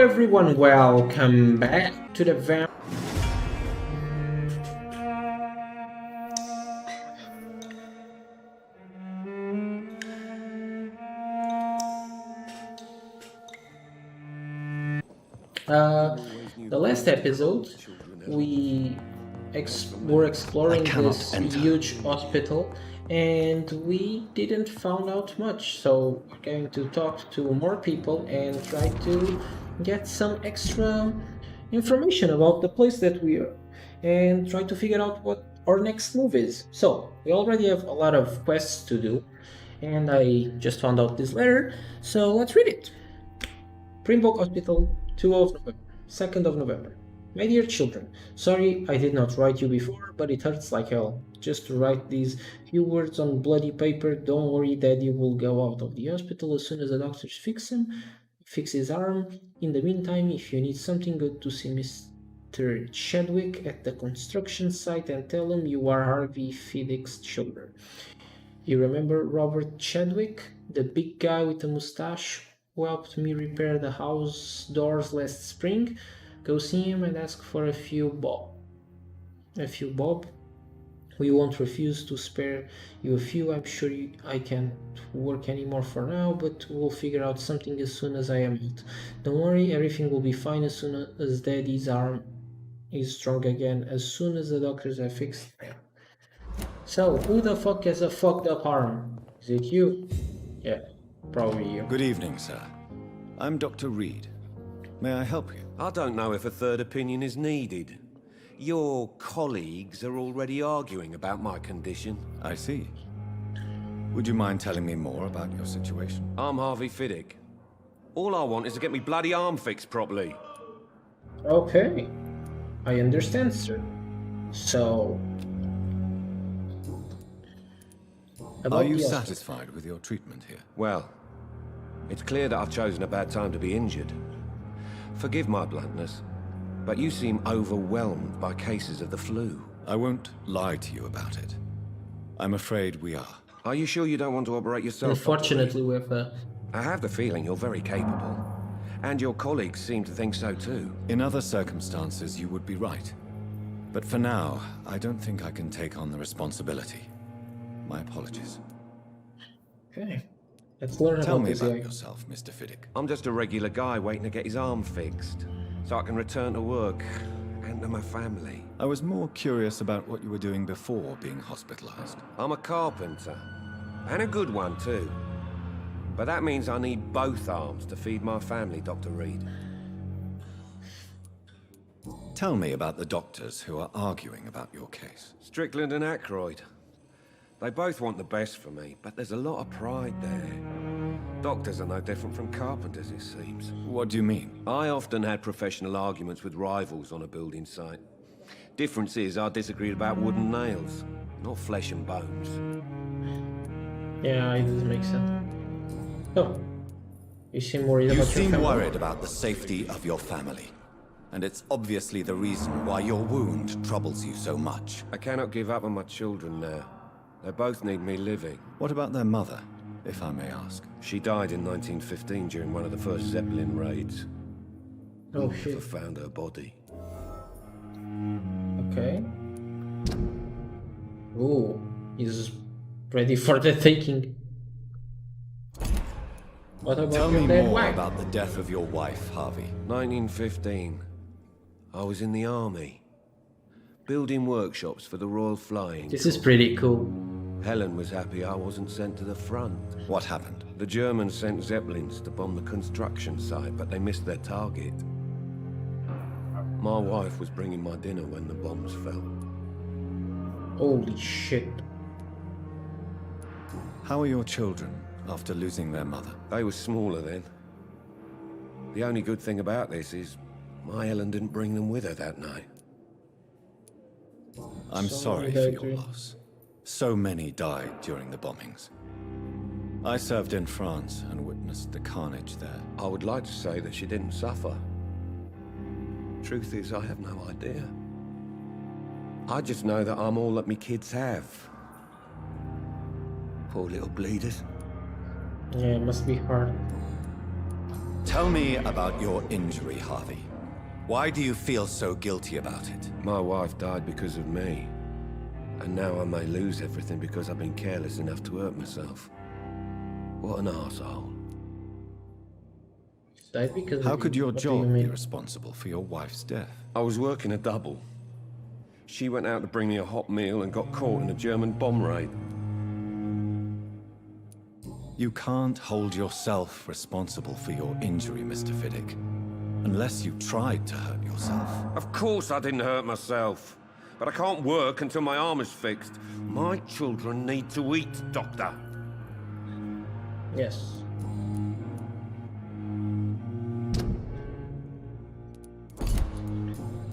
everyone, welcome back to the the last episode we were exploring this huge hospital and we didn't found out much, so we're going to talk to more people and try to get some extra information about the place that we are and try to figure out what our next move is. So we already have a lot of quests to do, and I just found out this letter, so let's read it. Primbok Hospital, 2nd of November. My dear children, sorry I did not write you before, but it hurts like hell. Just to write these few words on bloody paper. Don't worry, Daddy will go out of the hospital as soon as the doctors fix his arm. In the meantime, if you need something, go to see Mr. Chadwick at the construction site and tell him you are Harvey Fiddick's children. You remember Robert Chadwick, the big guy with the mustache who helped me repair the house doors last spring? Go see him and ask for a few bob. We won't refuse to spare you a few. I'm sure I can't work anymore for now, but we'll figure out something as soon as I am out. Don't worry, everything will be fine as soon as Daddy's arm is strong again, as soon as the doctors are fixed. So, who the fuck has a fucked up arm? Is it you? Yeah, probably you. Good evening, sir. I'm Dr. Reid. May I help you? I don't know if a third opinion is needed. Your colleagues are already arguing about my condition. I see. Would you mind telling me more about your situation? I'm Harvey Fiddick. All I want is to get me bloody arm fixed properly. Okay, I understand, sir. So, are you satisfied with your treatment here? Well, it's clear that I've chosen a bad time to be injured. Forgive my bluntness, but you seem overwhelmed by cases of the flu. I won't lie to you about it. I'm afraid we are. Are you sure you don't want to operate yourself? Unfortunately, we have I have the feeling you're very capable. And your colleagues seem to think so too. In other circumstances, you would be right. But for now, I don't think I can take on the responsibility. My apologies. Okay. Let's learn Tell about me this about guy. yourself, Mr. Fiddick. I'm just a regular guy waiting to get his arm fixed, so I can return to work and to my family. I was more curious about what you were doing before being hospitalized. I'm a carpenter, and a good one too. But that means I need both arms to feed my family, Dr. Reid. Tell me about the doctors who are arguing about your case. Strickland and Ackroyd. They both want the best for me, but there's a lot of pride there. Doctors are no different from carpenters, it seems. What do you mean? I often had professional arguments with rivals on a building site. Difference is I disagreed about wooden nails, not flesh and bones. Yeah, it doesn't make sense. Oh, you seem worried about your family. You seem worried about the safety of your family. And it's obviously the reason why your wound troubles you so much. I cannot give up on my children now. They both need me living. What about their mother, if I may ask? She died in 1915 during one of the first Zeppelin raids. Oh Never shit. found her body. Okay. Oh, he's ready for the taking. What about Tell your me dead more wife? about the death of your wife, Harvey. 1915. I was in the army, building workshops for the Royal Flying This is Corps. pretty cool. Helen was happy I wasn't sent to the front. What happened? The Germans sent Zeppelins to bomb the construction site, but they missed their target. My wife was bringing my dinner when the bombs fell. Holy shit. How are your children after losing their mother? They were smaller then. The only good thing about this is my Helen didn't bring them with her that night. I'm sorry for your loss. So many died during the bombings. I served in France and witnessed the carnage there. I would like to say that she didn't suffer. Truth is, I have no idea. I just know that I'm all that me kids have. Poor little bleeders. Yeah, it must be hard. Tell me about your injury, Harvey. Why do you feel so guilty about it? My wife died because of me. And now I may lose everything because I've been careless enough to hurt myself. What an arsehole. How could your job be responsible for your wife's death? I was working a double. She went out to bring me a hot meal and got caught in a German bomb raid. You can't hold yourself responsible for your injury, Mr. Fiddick. Unless you tried to hurt yourself. Of course I didn't hurt myself. But I can't work until my arm is fixed. My children need to eat, Doctor. Yes.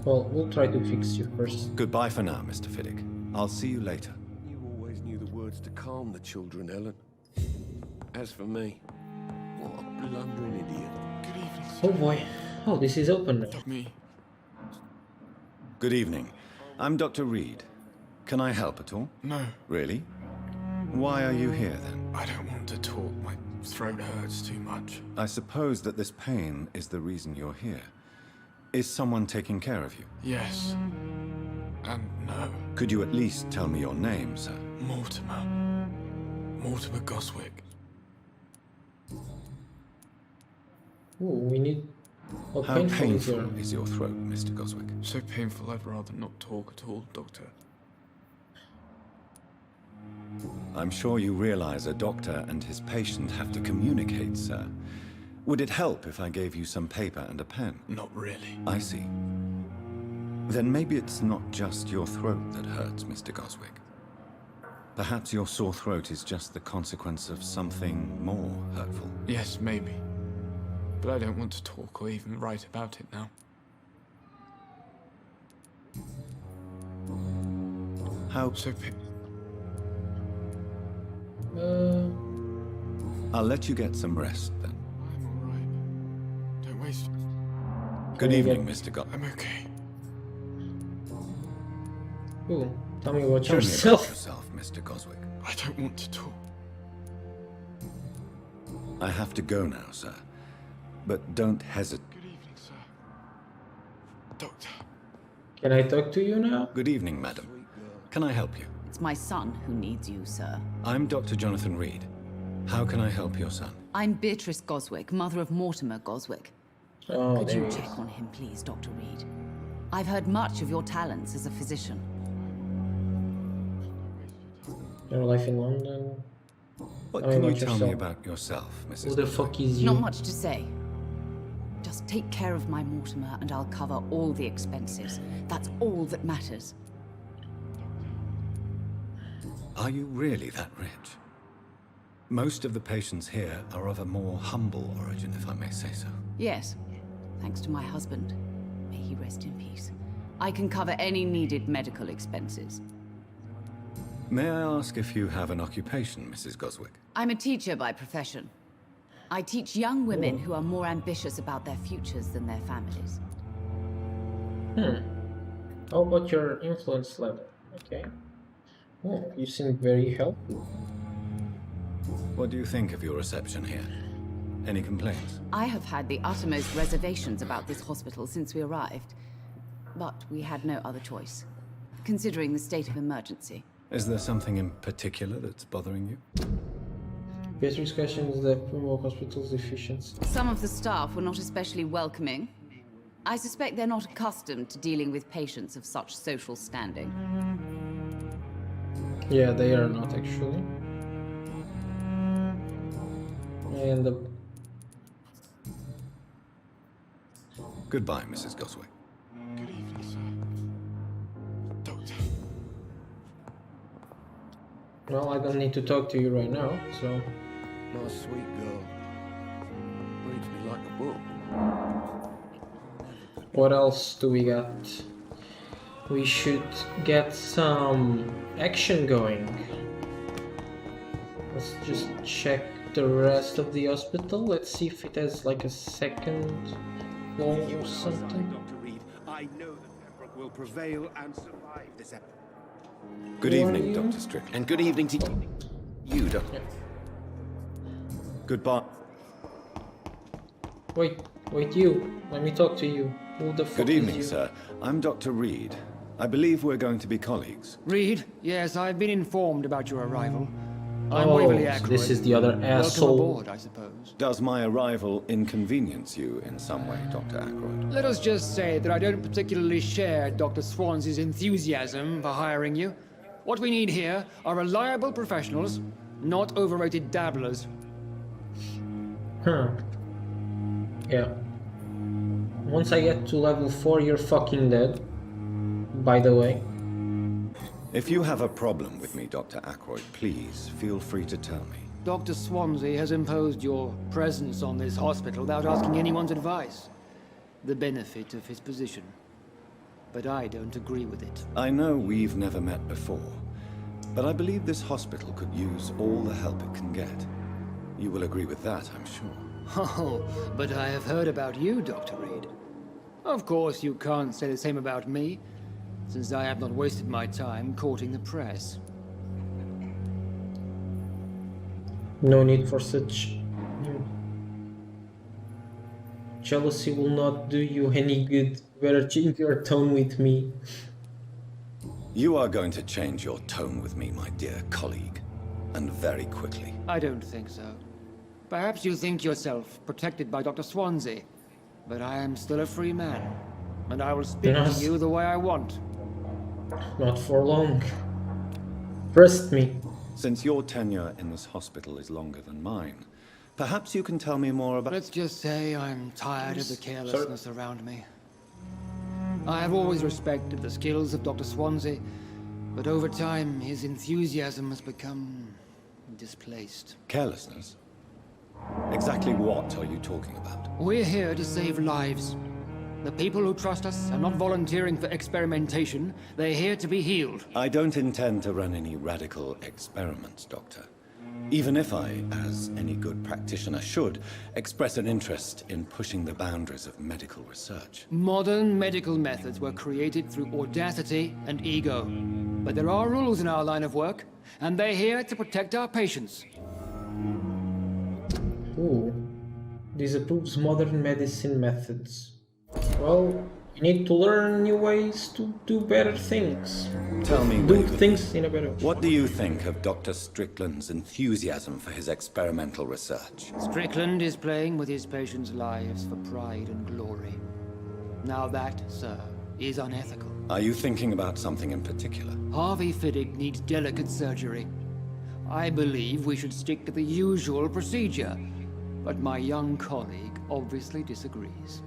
Well, we'll try to fix you first. Goodbye for now, Mr. Fiddick. I'll see you later. You always knew the words to calm the children, Ellen. As for me, what a blundering idiot. Good evening, sir. Oh boy. Oh, this is open now. Me. Good evening. I'm Dr. Reid. Can I help at all? No, Really? Why are you here then? I don't want to talk. My throat hurts too much. I suppose that this pain is the reason you're here. Is someone taking care of you? Yes. And no. Could you at least tell me your name, sir? Mortimer. Mortimer Goswick. Ooh, we need... Oh, How painful is your throat, Mr. Goswick? So painful I'd rather not talk at all, Doctor. I'm sure you realize a doctor and his patient have to communicate, sir. Would it help if I gave you some paper and a pen? Not really. I see. Then maybe it's not just your throat that hurts, Mr. Goswick. Perhaps your sore throat is just the consequence of something more hurtful. Yes, maybe. But I don't want to talk or even write about it now. How... So I'll let you get some rest, then. I'm alright. Don't waste... Good evening, Mr. Goswick. I'm okay. Ooh, tell me about Tell me about yourself. yourself, Mr. Goswick. I don't want to talk. I have to go now, sir. But don't hesitate. Good evening, sir. Doctor. Can I talk to you now? Good evening, madam. Can I help you? It's my son who needs you, sir. I'm Dr. Jonathan Reid. How can I help your son? I'm Bratrice Goswick, mother of Mortimer Goswick. Oh, Could there you he is. check on him, please, Dr. Reid? I've heard much of your talents as a physician. Your life in London. What Tell me can you about tell me yourself. about yourself, Mrs. Who the Goswick? fuck is you? Not much to say. Just take care of my Mortimer and I'll cover all the expenses. That's all that matters. Are you really that rich? Most of the patients here are of a more humble origin, if I may say so. Yes, thanks to my husband. May he rest in peace. I can cover any needed medical expenses. May I ask if you have an occupation, Mrs. Goswick? I'm a teacher by profession. I teach young women who are more ambitious about their futures than their families. How about your influence level? Okay. Oh, you seem very helpful. What do you think of your reception here? Any complaints? I have had the uttermost reservations about this hospital since we arrived. But we had no other choice, considering the state of emergency. Is there something in particular that's bothering you? Basic question is the Primrose Hospital's efficiency. Some of the staff were not especially welcoming. I suspect they're not accustomed to dealing with patients of such social standing. Yeah, they are not actually. And the... Goodbye, Mrs. Goswick. Good evening, sir. Doctor. Well, I don't need to talk to you right now, so... My sweet girl. Reads me like a book. What else do we got? We should get some action going. Let's just check the rest of the hospital. Let's see if it has like a second floor or something. Dr. Reid, I know that Pembroke will prevail and survive this episode. Good Who are evening, you? Dr. Strickland. And good evening to you, Doctor. Yeah. Goodbye. Wait, you. Let me talk to you. Who the fuck Good is evening, you? sir. I'm Dr. Reid. I believe we're going to be colleagues. Reid, yes, I've been informed about your arrival. I'm Oh, Waverly so Ackroyd. this is the other Welcome asshole. aboard, I suppose. Does my arrival inconvenience you in some way, Dr. Ackroyd? Let us just say that I don't particularly share Dr. Swansey's enthusiasm for hiring you. What we need here are reliable professionals, not overrated dabblers. Yeah. Once I get to level 4, you're fucking dead. By the way. If you have a problem with me, Dr. Ackroyd, please feel free to tell me. Dr. Swansey has imposed your presence on this hospital without asking anyone's advice. The benefit of his position. But I don't agree with it. I know we've never met before, but I believe this hospital could use all the help it can get. You will agree with that, I'm sure. Oh, but I have heard about you, Dr. Reid. Of course, you can't say the same about me, since I have not wasted my time courting the press. No need for such... Jealousy will not do you any good. Better change your tone with me. You are going to change your tone with me, my dear colleague, and very quickly. I don't think so. Perhaps you think yourself protected by Dr. Swansey, but I am still a free man, and I will speak to you the way I want. Not for long. Trust me. Since your tenure in this hospital is longer than mine, perhaps you can tell me more about... Let's just say I'm tired of the carelessness around me. I have always respected the skills of Dr. Swansey, but over time his enthusiasm has become displaced. Carelessness? Exactly what are you talking about? We're here to save lives. The people who trust us are not volunteering for experimentation. They're here to be healed. I don't intend to run any radical experiments, Doctor. Even if I, as any good practitioner should, express an interest in pushing the boundaries of medical research. Modern medical methods were created through audacity and ego. But there are rules in our line of work, and they're here to protect our patients. Ooh. Disapproves modern medicine methods. Well, you need to learn new ways to do better things. Tell me, Do Waverly, things in a better way. what do you think of Dr. Strickland's enthusiasm for his experimental research? Strickland is playing with his patients' lives for pride and glory. Now that, sir, is unethical. Are you thinking about something in particular? Harvey Fiddick needs delicate surgery. I believe we should stick to the usual procedure, but my young colleague obviously disagrees.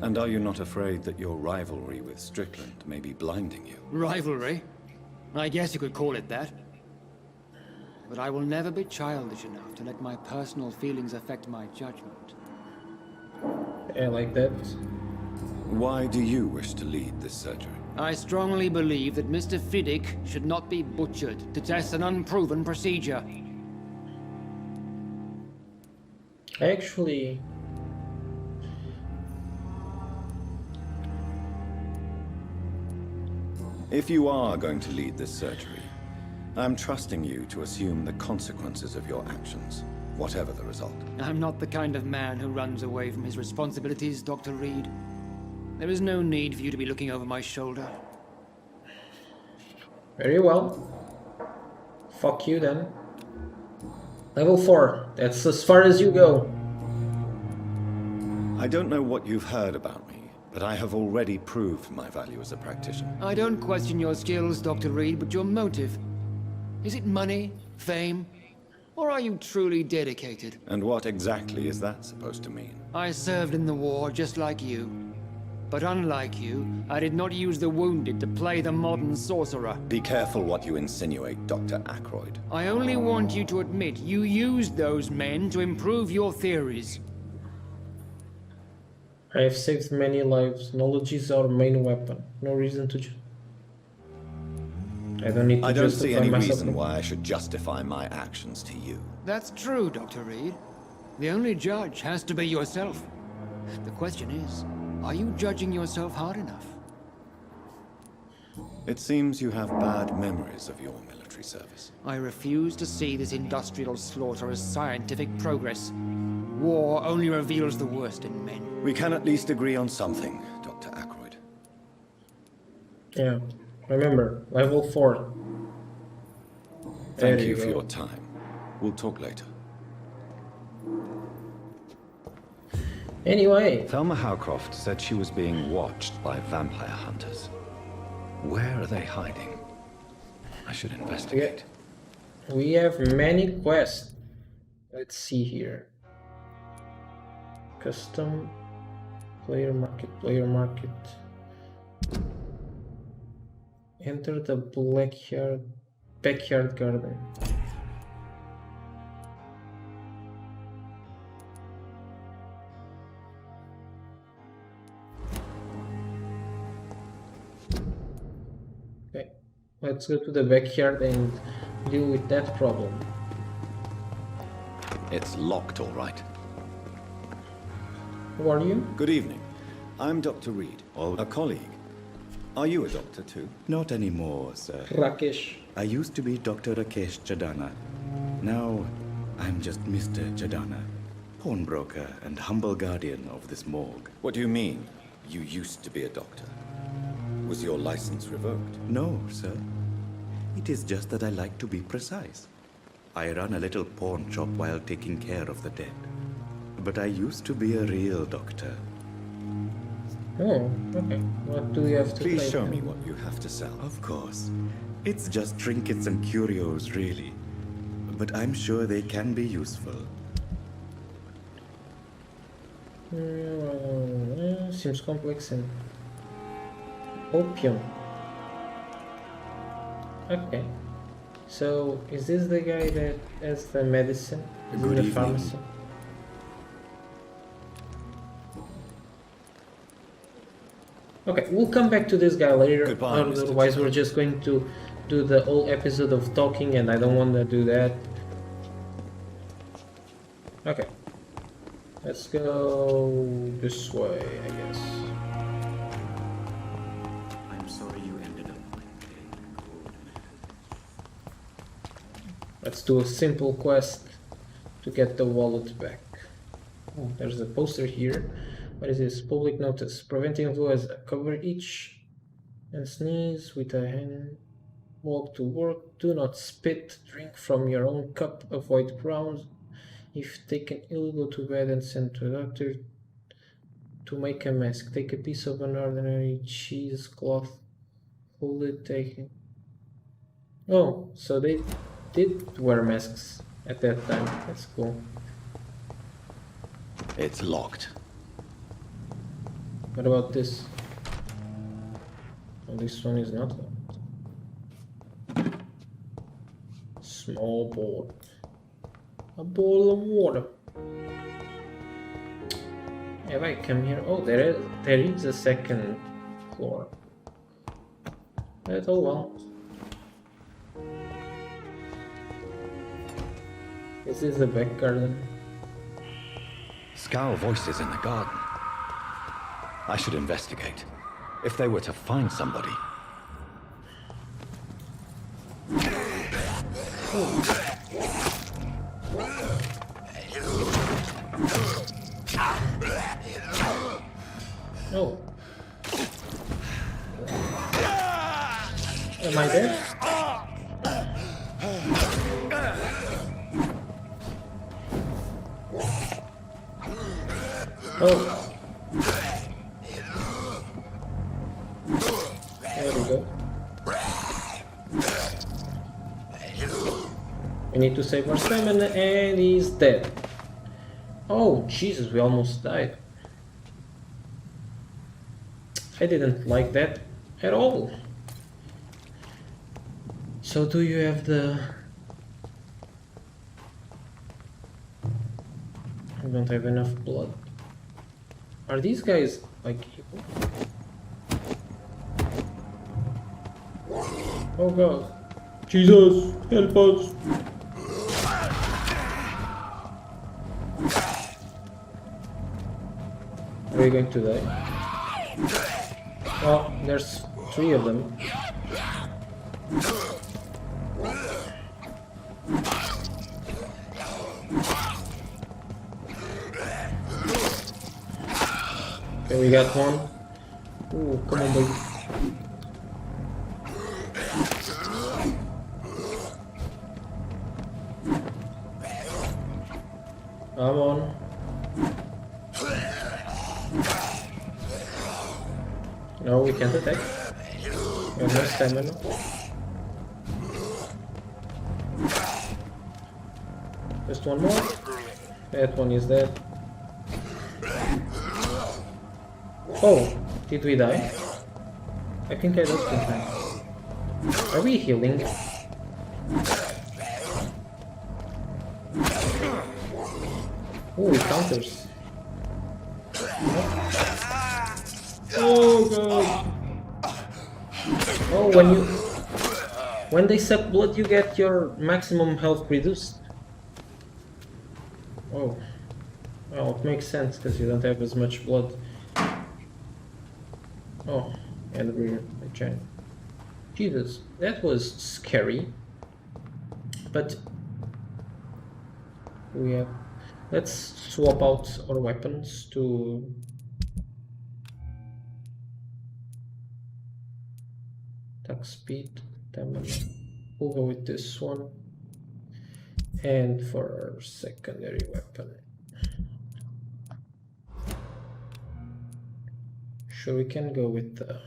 And are you not afraid that your rivalry with Strickland may be blinding you? Rivalry? I guess you could call it that. But I will never be childish enough to let my personal feelings affect my judgment. Yeah, like that. Why do you wish to lead this surgery? I strongly believe that Mr. Fiddick should not be butchered to test an unproven procedure. Actually... If you are going to lead this surgery, I'm trusting you to assume the consequences of your actions, whatever the result. I'm not the kind of man who runs away from his responsibilities, Dr. Reid. There is no need for you to be looking over my shoulder. Very well. Fuck you then. Level 4. That's as far as you go. I don't know what you've heard about me, but I have already proved my value as a practitioner. I don't question your skills, Dr. Reid, but your motive. Is it money, fame, or are you truly dedicated? And what exactly is that supposed to mean? I served in the war just like you. But unlike you, I did not use the wounded to play the modern sorcerer. Be careful what you insinuate, Dr. Ackroyd. I only want you to admit you used those men to improve your theories. I have saved many lives. Knowledge is our main weapon. No reason to... I don't need to I don't see any myself. reason why I should justify my actions to you. That's true, Dr. Reid. The only judge has to be yourself. The question is, are you judging yourself hard enough? It seems you have bad memories of your military service. I refuse to see this industrial slaughter as scientific progress. War only reveals the worst in men. We can at least agree on something, Dr. Ackroyd. Yeah, remember, level 4. Thank you for your time. We'll talk later. Anyway, Thelma Howcroft said she was being watched by vampire hunters. Where are they hiding? I should investigate. we have many quests. Let's see here. Custom, player market. Enter the backyard garden. Okay, let's go to the backyard and deal with that problem. It's locked, all right. Who are you? Good evening. I'm Dr. Reid, a colleague. Are you a doctor too? Not anymore, sir. Rakesh. I used to be Dr. Rakesh Jadana. Now, I'm just Mr. Jadana, pawnbroker and humble guardian of this morgue. What do you mean, you used to be a doctor? Was your license revoked? No, sir. It is just that I like to be precise. I run a little pawn shop while taking care of the dead. But I used to be a real doctor. Oh, okay. What do you have to Please play? show me what you have to sell. Of course. It's just trinkets and curios, really. But I'm sure they can be useful. Seems complex and opium. Okay. So, is this the guy that has the medicine? Is Good it the evening. pharmacy? Okay, we'll come back to this guy later. Goodbye, Mr. Otherwise, we're just going to do the whole episode of talking, and I don't want to do that. Okay. Let's go this way, I guess. I'm sorry you ended up playing cold. Let's do a simple quest to get the wallet back. Oh, there's a poster here. What is this? Public notice. Preventing flu as cover itch and sneeze with a hand. Walk to work. Do not spit. Drink from your own cup. Avoid crowds. If taken ill, go to bed and send to a doctor to make a mask. Take a piece of an ordinary cheesecloth. Hold it. Take it. Oh, so they did wear masks at that time. That's cool. It's locked. What about this? Oh, this one is not locked. Small board. A bowl of water. Have I come here? Oh, there is a second floor. But oh well. This is the back garden. Scowl voices in the garden. I should investigate. If they were to find somebody. Oh. Am I there? Oh. There we go. We need to save our stamina, and he's dead. Oh, Jesus, we almost died. I didn't like that at all. So do you have the... I don't have enough blood. Are these guys like evil? Oh god. Jesus, help us. Are we going to die? Oh, there's 3 of them. Okay, we got one. Ooh, come on, baby. Come on. No, we can't attack. We have no stamina. Just one more. That one is dead. Oh, did we die? I think I lost in time. Are we healing? Oh, it counters. Oh god. Oh, when they suck blood, you get your maximum health reduced. Oh. Well, it makes sense because you don't have as much blood. Oh, and we're giant. Jesus, that was scary. But we have. Let's swap out our weapons to. Attack speed, stamina. We'll go with this one. And for our secondary weapon. Sure, we can go with the.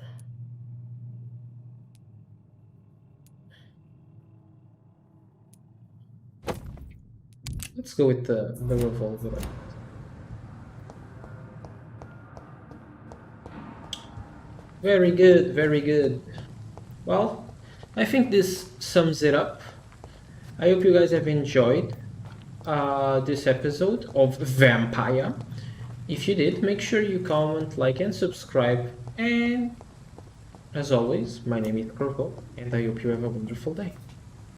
Let's go with the revolver. Very good, very good. Well, I think this sums it up. I hope you guys have enjoyed this episode of Vampyr. If you did, make sure you comment, like, and subscribe. And as always, my name is Corvo, and I hope you have a wonderful day.